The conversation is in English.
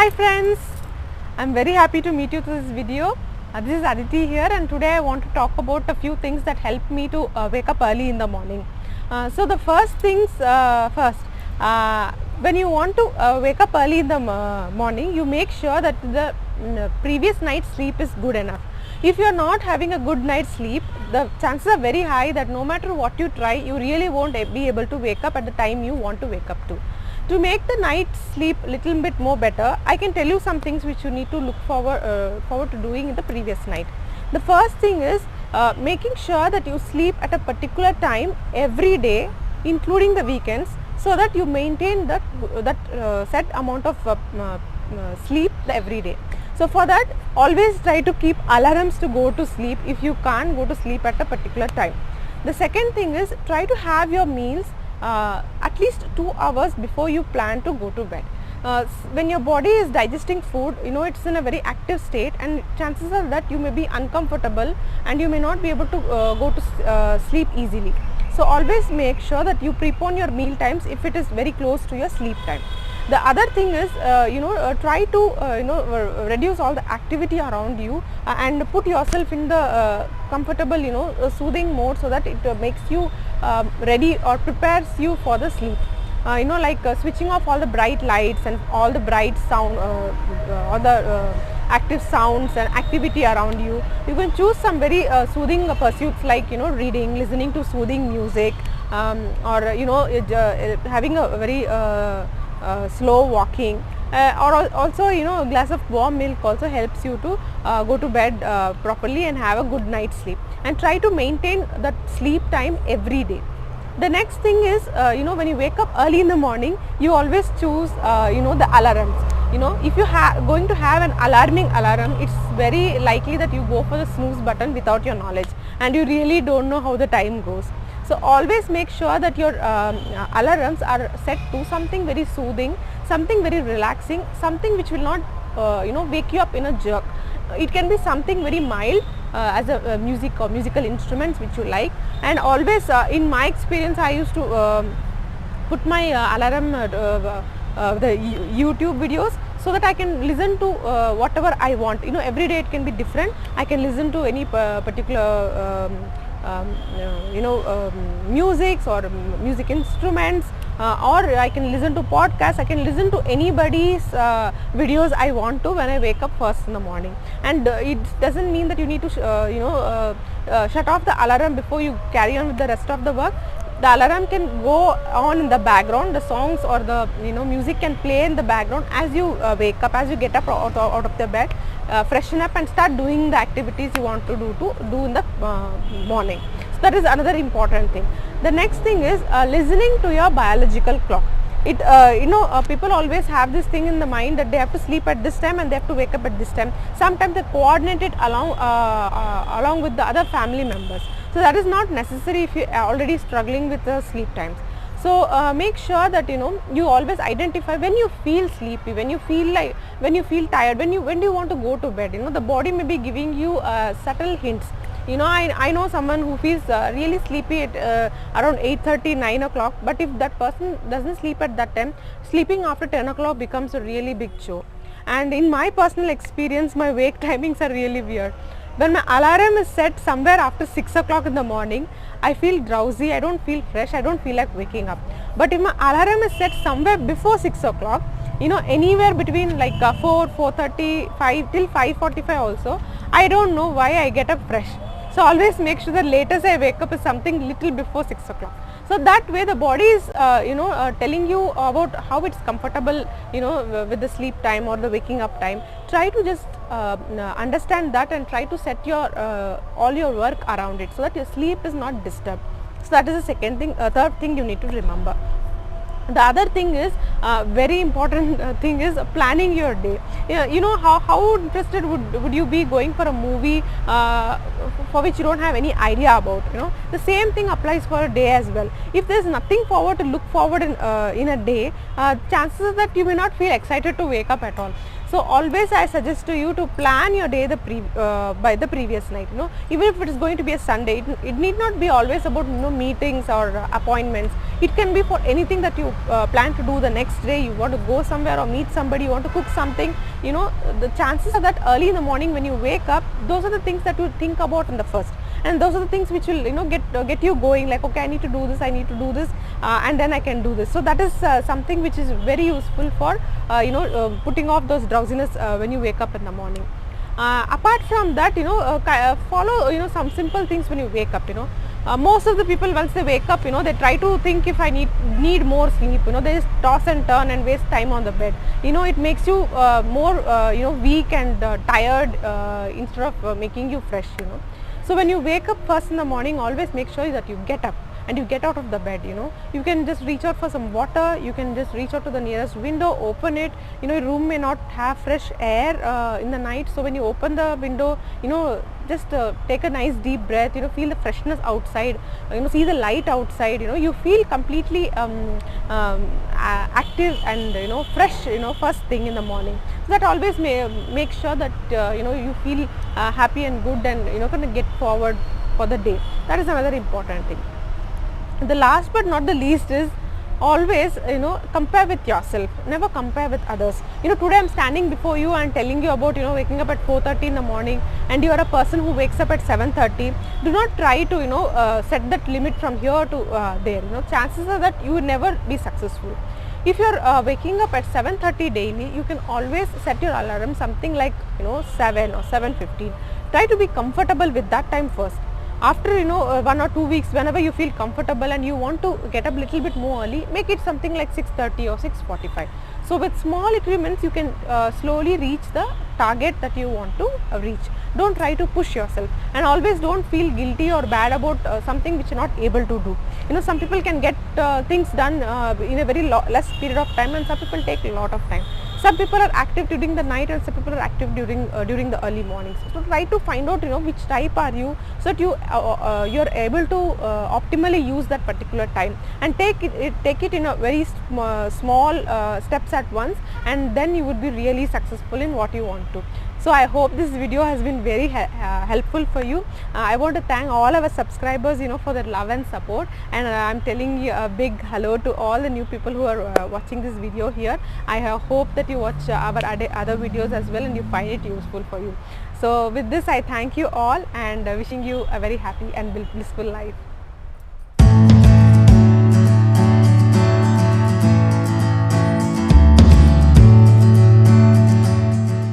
Hi friends, I'm very happy to meet you through this video. This is Aditi here, and today I want to talk about a few things that help me to wake up early in the morning. So the first things first, when you want to wake up early in the morning, you make sure that the previous night's sleep is good enough. If you are not having a good night's sleep, the chances are very high that no matter what you try, you really won't be able to wake up at the time you want to wake up to. To make the night's sleep little bit more better, I can tell you some things which you need to look forward to doing in the previous night. The first thing is making sure that you sleep at a particular time every day, including the weekends, so that you maintain that set amount of sleep every day. So for that, always try to keep alarms to go to sleep if you can't go to sleep at a particular time. The second thing is try to have your meals at least 2 hours before you plan to go to bed. When your body is digesting food, it's in a very active state, and chances are that you may be uncomfortable and you may not be able to go to sleep easily. So always make sure that you prepone your meal times if it is very close to your sleep time. The other thing is try to reduce all the activity around you and put yourself in the comfortable soothing mode, so that it makes you ready or prepares you for the sleep. Like switching off all the bright lights and all the bright sound, all the active sounds and activity around you. You can choose some very soothing pursuits like reading, listening to soothing music, or having a very slow walking, or also a glass of warm milk also helps you to go to bed properly and have a good night's sleep, and try to maintain that sleep time every day. The next thing is when you wake up early in the morning, you always choose the alarms. If you are going to have an alarming alarm, it's very likely that you go for the snooze button without your knowledge, and you really don't know how the time goes. So always make sure that your alarms are set to something very soothing, something very relaxing, something which will not wake you up in a jerk. It can be something very mild as a music or musical instruments which you like. And always in my experience, I used to put my alarm the YouTube videos, so that I can listen to whatever I want. Every day it can be different. I can listen to any particular musics or music instruments, or I can listen to podcasts. I can listen to anybody's videos I want to when I wake up first in the morning. And it doesn't mean that you need to shut off the alarm before you carry on with the rest of the work. The alarm can go on in the background. The songs or the music can play in the background as you wake up, as you get up out of the bed, freshen up and start doing the activities you want to do in the morning. So that is another important thing. The next thing is listening to your biological clock. People always have this thing in the mind that they have to sleep at this time and they have to wake up at this time. Sometimes they coordinate it along with the other family members. So that is not necessary if you are already struggling with the sleep times. So make sure that you always identify when you feel sleepy, when you feel tired, when do you want to go to bed. The body may be giving you subtle hints. I know someone who feels really sleepy at around 8:30, 9 o'clock, but if that person doesn't sleep at that time, sleeping after 10 o'clock becomes a really big chore. And in my personal experience, my wake timings are really weird. When my alarm is set somewhere after 6 o'clock in the morning, I feel drowsy, I don't feel fresh, I don't feel like waking up. But if my alarm is set somewhere before 6 o'clock, anywhere between like 4, 4:30, 5 till 5:45 also, I don't know why I get up fresh. So always make sure that latest I wake up is something little before 6 o'clock. So that way the body is telling you about how it's comfortable with the sleep time or the waking up time. Try to just understand that and try to set your all your work around it, so that your sleep is not disturbed. So that is the second thing. Third thing you need to remember. The other thing is very important thing is planning your day. How interested would you be going for a movie for which you don't have any idea about. The same thing applies for a day as well. If there is nothing to look forward in a day, chances are that you may not feel excited to wake up at all. So always I suggest to you to plan your day by the previous night, even if it is going to be a Sunday, it need not be always about meetings or appointments. It can be for anything that you plan to do the next day. You want to go somewhere or meet somebody, you want to cook something, the chances are that early in the morning when you wake up, those are the things that you think about in the first, and those are the things which will get you going, like, okay, I need to do this, and then I can do this. So that is something which is very useful for putting off those drowsiness when you wake up in the morning. Apart from that, follow some simple things when you wake up. Most of the people, once they wake up, they try to think, if I need more sleep, they just toss and turn and waste time on the bed. It makes you more weak and tired instead of making you fresh. So when you wake up first in the morning, always make sure that you get up and you get out of the bed. You can just reach out for some water, you can just reach out to the nearest window, open it. Your room may not have fresh air in the night, so when you open the window, just take a nice deep breath, feel the freshness outside, see the light outside, you feel completely active and fresh, first thing in the morning. So that always make sure that you feel happy and good, and going to get forward for the day. That is another important thing. The last but not the least is always compare with yourself, never compare with others. Today I am standing before you and telling you about waking up at 4:30 in the morning, and you are a person who wakes up at 7:30. Do not try to set that limit from here to there. Chances are that you will never be successful. If you are waking up at 7:30 daily, you can always set your alarm something like 7 or 7:15. Try to be comfortable with that time first. After 1 or 2 weeks, whenever you feel comfortable and you want to get up little bit more early, make it something like 6:30 or 6:45. So with small increments, you can slowly reach the target that you want to reach. Don't try to push yourself, and always don't feel guilty or bad about something which you are not able to do. Some people can get things done in a very less period of time, and some people take a lot of time. Some people are active during the night, and some people are active during the early mornings. So try to find out which type are you, so that you are able to optimally use that particular time, and take it in a very small steps at once, and then you would be really successful in what you want to. So I hope this video has been very helpful for you. I want to thank all our subscribers for their love and support, and I'm telling you a big hello to all the new people who are watching this video here. I hope that you watch our other videos as well, and you find it useful for you. So with this, I thank you all, and wishing you a very happy and blissful life.